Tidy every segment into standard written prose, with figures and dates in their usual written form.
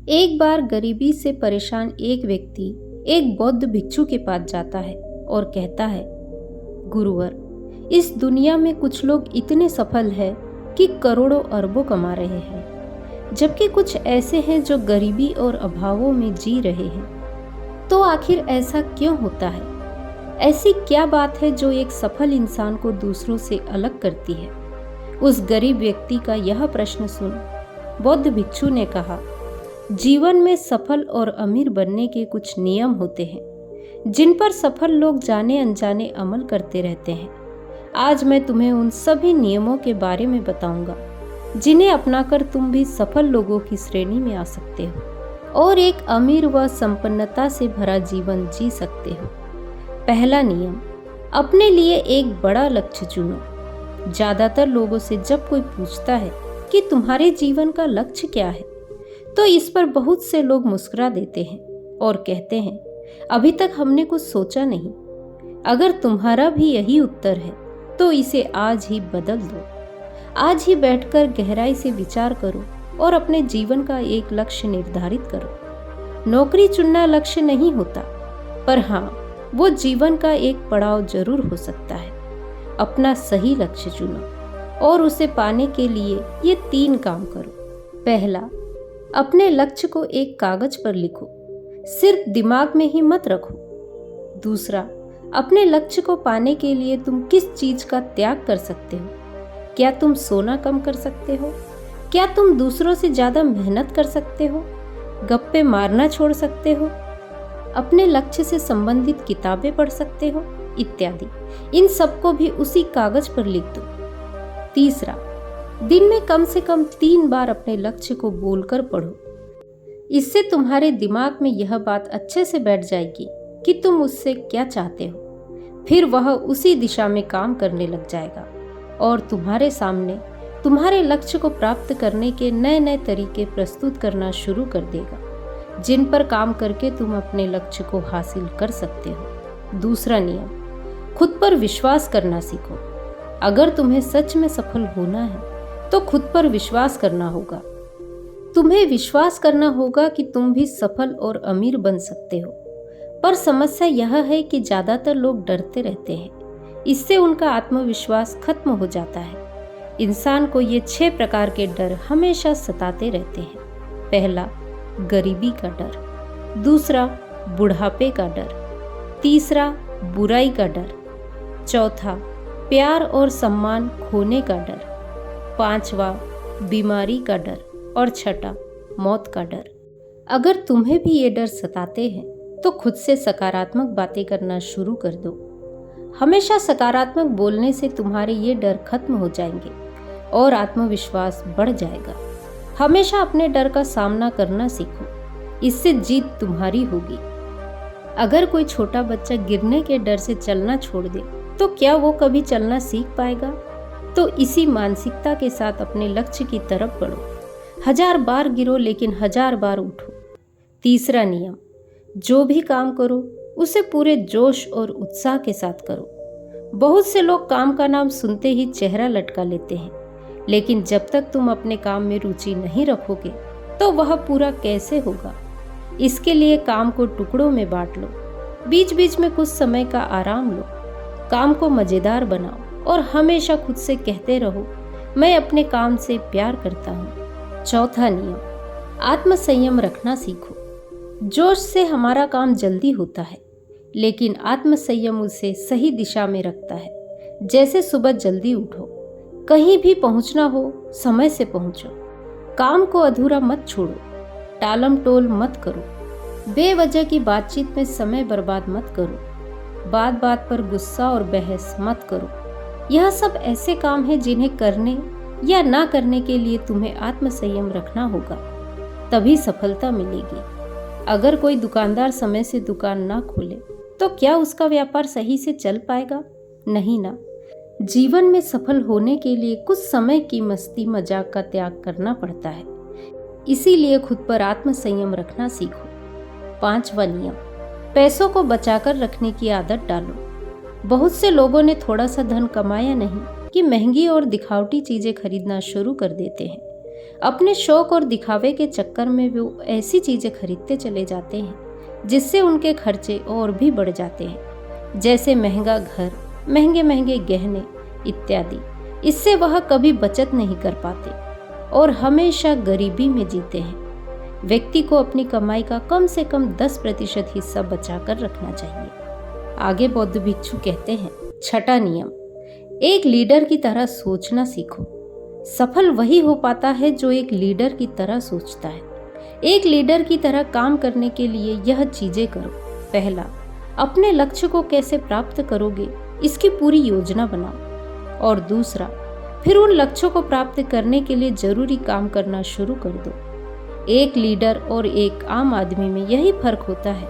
एक बार गरीबी से परेशान एक व्यक्ति एक बौद्ध भिक्षु के पास जाता है और कहता है, गुरुवर, इस दुनिया में कुछ लोग इतने सफल हैं कि करोड़ों अरबों कमा रहे हैं, जबकि कुछ ऐसे हैं जो गरीबी और अभावों में जी रहे हैं। तो आखिर ऐसा क्यों होता है? ऐसी क्या बात है जो एक सफल इंसान को दूसरों से अलग करती है? उस गरीब व्यक्ति का यह प्रश्न सुन बौद्ध भिक्षु ने कहा, जीवन में सफल और अमीर बनने के कुछ नियम होते हैं जिन पर सफल लोग जाने अनजाने अमल करते रहते हैं। आज मैं तुम्हें उन सभी नियमों के बारे में बताऊंगा जिन्हें अपनाकर तुम भी सफल लोगों की श्रेणी में आ सकते हो और एक अमीर व संपन्नता से भरा जीवन जी सकते हो। पहला नियम, अपने लिए एक बड़ा लक्ष्य चुनो। ज्यादातर लोगों से जब कोई पूछता है कि तुम्हारे जीवन का लक्ष्य क्या है, तो इस पर बहुत से लोग मुस्कुरा देते हैं और कहते हैं, अभी तक हमने कुछ सोचा नहीं। अगर तुम्हारा भी यही उत्तर है तो इसे आज ही बदल दो। आज ही बैठकर गहराई से विचार करो और अपने जीवन का एक लक्ष्य निर्धारित करो। नौकरी चुनना लक्ष्य नहीं होता, पर हाँ, वो जीवन का एक पड़ाव जरूर हो सकता है। अपना सही लक्ष्य चुनो और उसे पाने के लिए ये 3 काम करो। पहला, अपने लक्ष्य को एक कागज पर लिखो, सिर्फ दिमाग में ही मत रखो। दूसरा, अपने लक्ष्य को पाने के लिए तुम किस चीज का त्याग कर सकते हो? क्या तुम सोना कम कर सकते हो? क्या तुम दूसरों से ज्यादा मेहनत कर सकते हो? गप्पे मारना छोड़ सकते हो? अपने लक्ष्य से संबंधित किताबें पढ़ सकते हो? इत्यादि। इन सबको भी उसी कागज पर लिख दो। तीसरा, दिन में कम से कम 3 बार अपने लक्ष्य को बोलकर पढ़ो। इससे तुम्हारे दिमाग में यह बात अच्छे से बैठ जाएगी कि तुम उससे क्या चाहते हो। फिर वह उसी दिशा में काम करने लग जाएगा और तुम्हारे सामने तुम्हारे लक्ष्य को प्राप्त करने के नए नए तरीके प्रस्तुत करना शुरू कर देगा, जिन पर काम करके तुम अपने लक्ष्य को हासिल कर सकते हो। दूसरा नियम, खुद पर विश्वास करना सीखो। अगर तुम्हें सच में सफल होना है तो खुद पर विश्वास करना होगा। तुम्हें विश्वास करना होगा कि तुम भी सफल और अमीर बन सकते हो। पर समस्या यह है कि ज्यादातर लोग डरते रहते हैं। इससे उनका आत्मविश्वास खत्म हो जाता है। इंसान को ये 6 प्रकार के डर हमेशा सताते रहते हैं। पहला, गरीबी का डर। दूसरा, बुढ़ापे का डर। तीसरा, बुराई का डर। चौथा, प्यार और सम्मान खोने का डर। 5वां, बीमारी का डर। और 6ठा, मौत का डर। अगर तुम्हें भी ये डर सताते हैं तो खुद से सकारात्मक बातें करना शुरू कर दो। हमेशा सकारात्मक बोलने से तुम्हारे ये डर खत्म हो जाएंगे और आत्मविश्वास बढ़ जाएगा। हमेशा अपने डर का सामना करना सीखो, इससे जीत तुम्हारी होगी। अगर कोई छोटा बच्चा गिरने के डर से चलना छोड़ दे तो क्या वो कभी चलना सीख पाएगा? तो इसी मानसिकता के साथ अपने लक्ष्य की तरफ बढ़ो। 1000 बार गिरो लेकिन 1000 बार उठो। तीसरा नियम, जो भी काम करो उसे पूरे जोश और उत्साह के साथ करो। बहुत से लोग काम का नाम सुनते ही चेहरा लटका लेते हैं, लेकिन जब तक तुम अपने काम में रुचि नहीं रखोगे तो वह पूरा कैसे होगा? इसके लिए काम को टुकड़ों में बांट लो। बीच बीच में कुछ समय का आराम लो। काम को मजेदार बनाओ और हमेशा खुद से कहते रहो, मैं अपने काम से प्यार करता हूँ। चौथा नियम, आत्मसंयम रखना सीखो। जोश से हमारा काम जल्दी होता है, लेकिन आत्मसंयम उसे सही दिशा में रखता है। जैसे सुबह जल्दी उठो, कहीं भी पहुंचना हो समय से पहुंचो। काम को अधूरा मत छोड़ो, टालम टोल मत करो। बेवजह की बातचीत में समय बर्बाद मत करो। बात बात पर गुस्सा और बहस मत करो। यह सब ऐसे काम हैं जिन्हें करने या ना करने के लिए तुम्हें आत्मसंयम रखना होगा, तभी सफलता मिलेगी। अगर कोई दुकानदार समय से दुकान ना खोले तो क्या उसका व्यापार सही से चल पाएगा? नहीं ना। जीवन में सफल होने के लिए कुछ समय की मस्ती मजाक का त्याग करना पड़ता है। इसीलिए खुद पर आत्मसंयम रखना सीखो। 5वां नियम, पैसों को बचाकर रखने की आदत डालो। बहुत से लोगों ने थोड़ा सा धन कमाया नहीं कि महंगी और दिखावटी चीजें खरीदना शुरू कर देते हैं। अपने शौक और दिखावे के चक्कर में वो ऐसी चीजें खरीदते चले जाते हैं जिससे उनके खर्चे और भी बढ़ जाते हैं, जैसे महंगा घर, महंगे महंगे गहने इत्यादि। इससे वह कभी बचत नहीं कर पाते और हमेशा गरीबी में जीते हैं। व्यक्ति को अपनी कमाई का कम से कम 10% हिस्सा बचाकर रखना चाहिए। आगे बौद्ध भिक्षु कहते हैं, छठा नियम, एक लीडर की तरह सोचना सीखो। सफल वही हो पाता है जो एक लीडर की तरह सोचता है। एक लीडर की तरह काम करने के लिए यह चीजें करो। पहला, अपने लक्ष्य को कैसे प्राप्त करोगे इसकी पूरी योजना बनाओ। और दूसरा, फिर उन लक्ष्यों को प्राप्त करने के लिए जरूरी काम करना शुरू कर दो। एक लीडर और एक आम आदमी में यही फर्क होता है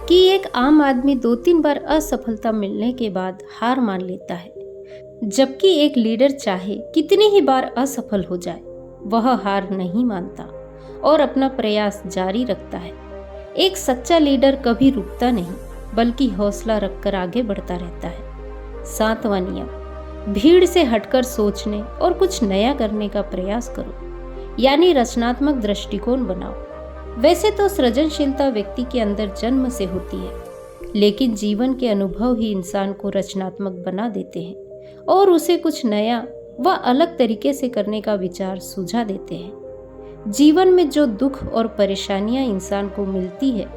कि एक आम आदमी 2-3 बार असफलता मिलने के बाद हार मान लेता है, जबकि एक लीडर चाहे कितनी ही बार असफल हो जाए वह हार नहीं मानता और अपना प्रयास जारी रखता है। एक सच्चा लीडर कभी रुकता नहीं बल्कि हौसला रखकर आगे बढ़ता रहता है। 7वां नियम, भीड़ से हटकर सोचने और कुछ नया करने का प्रयास करो, यानी रचनात्मक दृष्टिकोण बनाओ। वैसे तो सृजनशीलता व्यक्ति के अंदर जन्म से होती है, लेकिन जीवन के अनुभव ही इंसान को रचनात्मक बना देते हैं और उसे कुछ नया व अलग तरीके से करने का विचार सुझा देते हैं। जीवन में जो दुख और परेशानियां इंसान को मिलती है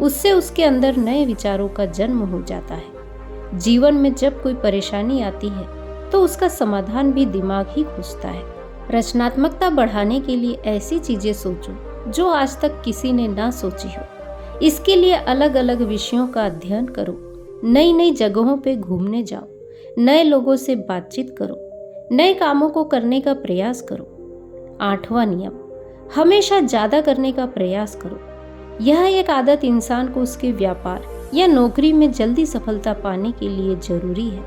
उससे उसके अंदर नए विचारों का जन्म हो जाता है। जीवन में जब कोई परेशानी आती है तो उसका समाधान भी दिमाग ही खोजता है। रचनात्मकता बढ़ाने के लिए ऐसी चीजें सोचो जो आज तक किसी ने ना सोची हो। इसके लिए अलग अलग विषयों का अध्ययन करो, नई नई जगहों पे घूमने जाओ, नए लोगों से बातचीत करो, नए कामों को करने का प्रयास करो। 8वां नियम, हमेशा ज्यादा करने का प्रयास करो। यह एक आदत इंसान को उसके व्यापार या नौकरी में जल्दी सफलता पाने के लिए जरूरी है।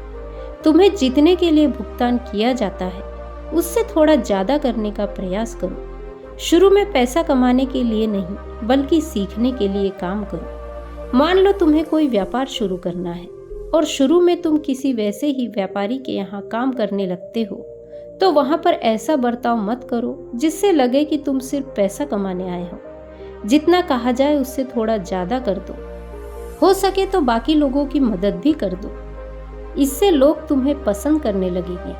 तुम्हें जीतने के लिए भुगतान किया जाता है उससे थोड़ा ज्यादा करने का प्रयास करो। शुरू में पैसा कमाने के लिए नहीं बल्कि सीखने के लिए काम करो। मान लो तुम्हें कोई व्यापार शुरू करना है और शुरू में तुम किसी वैसे ही व्यापारी के यहाँ काम करने लगते हो, तो वहां पर ऐसा बर्ताव मत करो जिससे लगे कि तुम सिर्फ पैसा कमाने आए हो। जितना कहा जाए उससे थोड़ा ज्यादा कर दो। हो सके तो बाकी लोगों की मदद भी कर दो। इससे लोग तुम्हें पसंद करने लगेंगे,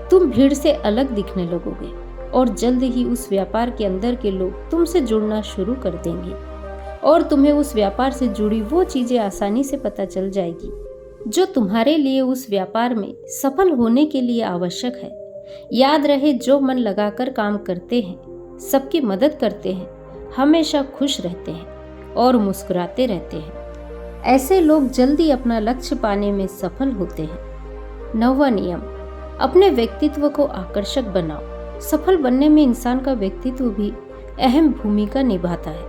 तुम भीड़ से अलग दिखने लगोगे और जल्द ही उस व्यापार के अंदर के लोग तुमसे जुड़ना शुरू कर देंगे और तुम्हें उस व्यापार से जुड़ी वो चीजें आसानी से पता चल जाएगी जो तुम्हारे लिए उस व्यापार में सफल होने के लिए आवश्यक है। याद रहे, जो मन लगाकर काम करते हैं, सबकी मदद करते हैं, हमेशा खुश रहते हैं और मुस्कुराते रहते हैं। ऐसे लोग जल्दी अपना लक्ष्य पाने में सफल होते हैं। 9वां नियम, अपने व्यक्तित्व को आकर्षक बनाओ। सफल बनने में इंसान का व्यक्तित्व भी अहम भूमिका निभाता है,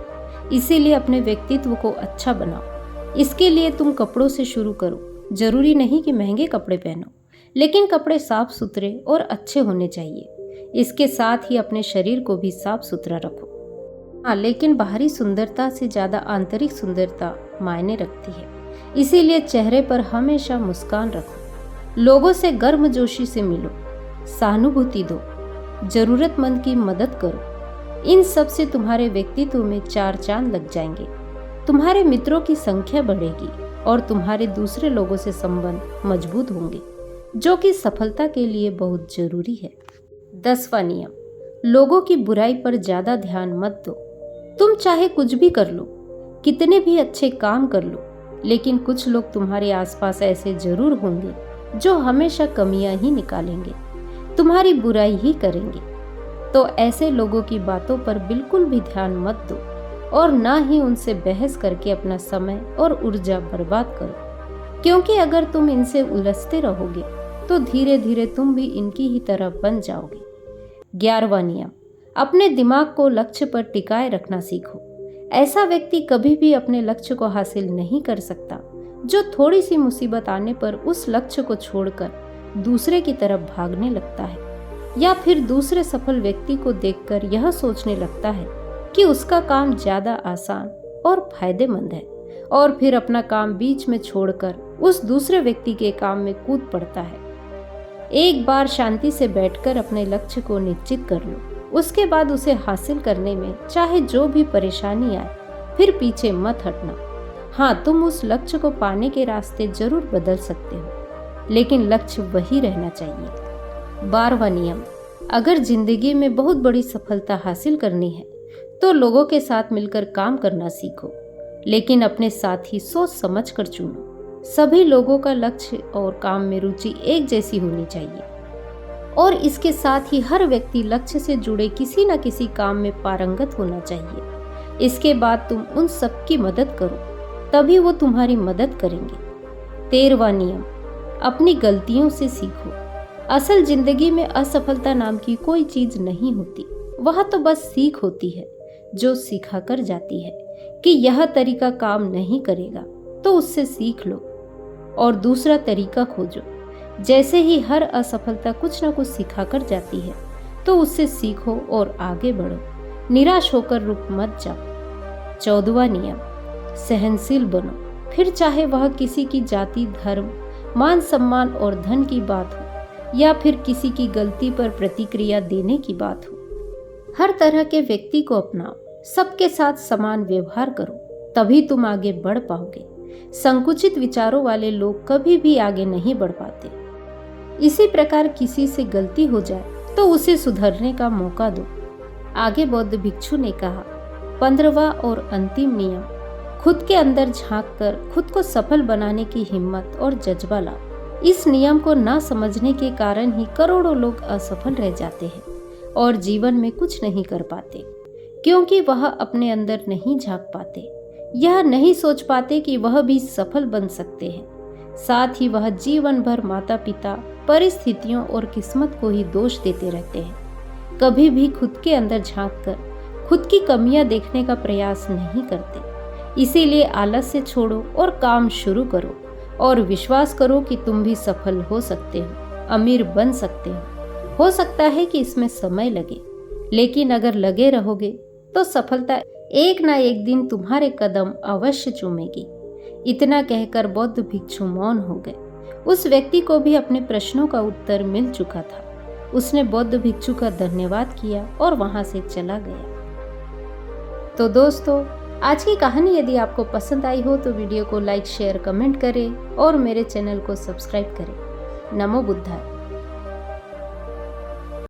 इसीलिए अपने व्यक्तित्व को अच्छा बनाओ। इसके लिए तुम कपड़ों से शुरू करो। जरूरी नहीं कि महंगे कपड़े पहनो, लेकिन कपड़े साफ सुथरे और अच्छे होने चाहिए। इसके साथ ही अपने शरीर को भी साफ सुथरा रखो। हाँ, लेकिन बाहरी सुंदरता से ज्यादा आंतरिक सुंदरता मायने रखती है, इसीलिए चेहरे पर हमेशा मुस्कान रखो। लोगों से गर्मजोशी से मिलो, सहानुभूति दो, जरूरतमंद की मदद करो। इन सब से तुम्हारे व्यक्तित्व में 4 चांद लग जाएंगे। तुम्हारे मित्रों की संख्या बढ़ेगी और तुम्हारे दूसरे लोगों से संबंध मजबूत होंगे, जो कि सफलता के लिए बहुत जरूरी है। 10वां नियम, लोगों की बुराई पर ज्यादा ध्यान मत दो। तुम चाहे कुछ भी कर लो, कितने भी अच्छे काम कर लो, लेकिन कुछ लोग तुम्हारे आसपास ऐसे जरूर होंगे जो हमेशा कमियां ही निकालेंगे, तुम्हारी बुराई ही करेंगे। तो ऐसे लोगों की बातों पर बिल्कुल भी ध्यान मत दो और ना ही उनसे बहस करके अपना समय और ऊर्जा बर्बाद करो, क्योंकि अगर तुम इनसे उलझते रहोगे तो धीरे धीरे तुम भी इनकी ही तरह बन जाओगे। 11वां नियम, अपने दिमाग को लक्ष्य पर टिकाए रखना सीखो। ऐसा व्यक्ति कभी भी अपने लक्ष्य को हासिल नहीं कर सकता जो थोड़ी सी मुसीबत आने पर उस लक्ष्य को छोड़कर दूसरे की तरफ भागने लगता है, या फिर दूसरे सफल व्यक्ति को देखकर यह सोचने लगता है कि उसका काम ज्यादा आसान और फायदेमंद है और फिर अपना काम बीच में छोड़कर उस दूसरे व्यक्ति के काम में कूद पड़ता है। एक बार शांति से बैठकर अपने लक्ष्य को निश्चित कर लो, उसके बाद उसे हासिल करने में चाहे जो भी परेशानी आए, फिर पीछे मत हटना। हाँ, तुम उस लक्ष्य को पाने के रास्ते जरूर बदल सकते हो, लेकिन लक्ष्य वही रहना चाहिए। 12वां नियम, अगर जिंदगी में बहुत बड़ी सफलता हासिल करनी है तो लोगों के साथ मिलकर काम करना सीखो, लेकिन अपने साथ ही सोच समझ कर चुनो। सभी लोगों का लक्ष्य और काम में रुचि एक जैसी होनी चाहिए, और इसके साथ ही हर व्यक्ति लक्ष्य से जुड़े किसी न किसी काम में पारंगत होना चाहिए। इसके बाद तुम उन सब की मदद करो, तभी वो तुम्हारी मदद करेंगे। 13वां नियम, अपनी गलतियों से सीखो। असल जिंदगी में असफलता नाम की कोई चीज नहीं होती, वह तो बस सीख होती है जो सिखा कर जाती है कि यह तरीका काम नहीं करेगा, तो उससे सीख लो और दूसरा तरीका खोजो। जैसे ही हर असफलता कुछ न कुछ सिखा कर जाती है, तो उससे सीखो और आगे बढ़ो। निराश होकर रुक मत जाओ। 14वां नियम, सहनशील बनो। फिर चाहे वह किसी की जाति, धर्म, मान सम्मान और धन की बात हो, या फिर किसी की गलती पर प्रतिक्रिया देने की बात हो, हर तरह के व्यक्ति को अपनाओ। सबके साथ समान व्यवहार करो, तभी तुम आगे बढ़ पाओगे। संकुचित विचारों वाले लोग कभी भी आगे नहीं बढ़ पाते। इसी प्रकार किसी से गलती हो जाए तो उसे सुधरने का मौका दो। आगे बौद्ध भिक्षु ने कहा, 15वां और अंतिम नियम, खुद के अंदर झांक कर खुद को सफल बनाने की हिम्मत और जज्बा लाओ। इस नियम को ना समझने के कारण ही करोड़ों लोग असफल रह जाते हैं और जीवन में कुछ नहीं कर पाते, क्योंकि वह अपने अंदर नहीं झांक पाते। यह नहीं सोच पाते कि वह भी सफल बन सकते हैं। साथ ही वह जीवन भर माता पिता, परिस्थितियों और किस्मत को ही दोष देते रहते हैं। कभी भी खुद के अंदर झांक कर खुद की कमियां देखने का प्रयास नहीं करते। इसीलिए आलस से छोड़ो और काम शुरू करो, और विश्वास करो कि तुम भी सफल हो सकते हो, अमीर बन सकते हो सकता है कि इसमें समय लगे, लेकिन अगर लगे रहोगे तो सफलता एक ना एक दिन तुम्हारे कदम अवश्य चूमेगी। इतना कहकर बौद्ध भिक्षु मौन हो गए। उस व्यक्ति को भी अपने प्रश्नों का उत्तर मिल चुका था। उसने बौद्ध भिक्षु का धन्यवाद किया और वहां से चला गया। तो दोस्तों, आज की कहानी यदि आपको पसंद आई हो तो वीडियो को लाइक, शेयर, कमेंट करें और मेरे चैनल को सब्सक्राइब करें। नमो बुद्धाय।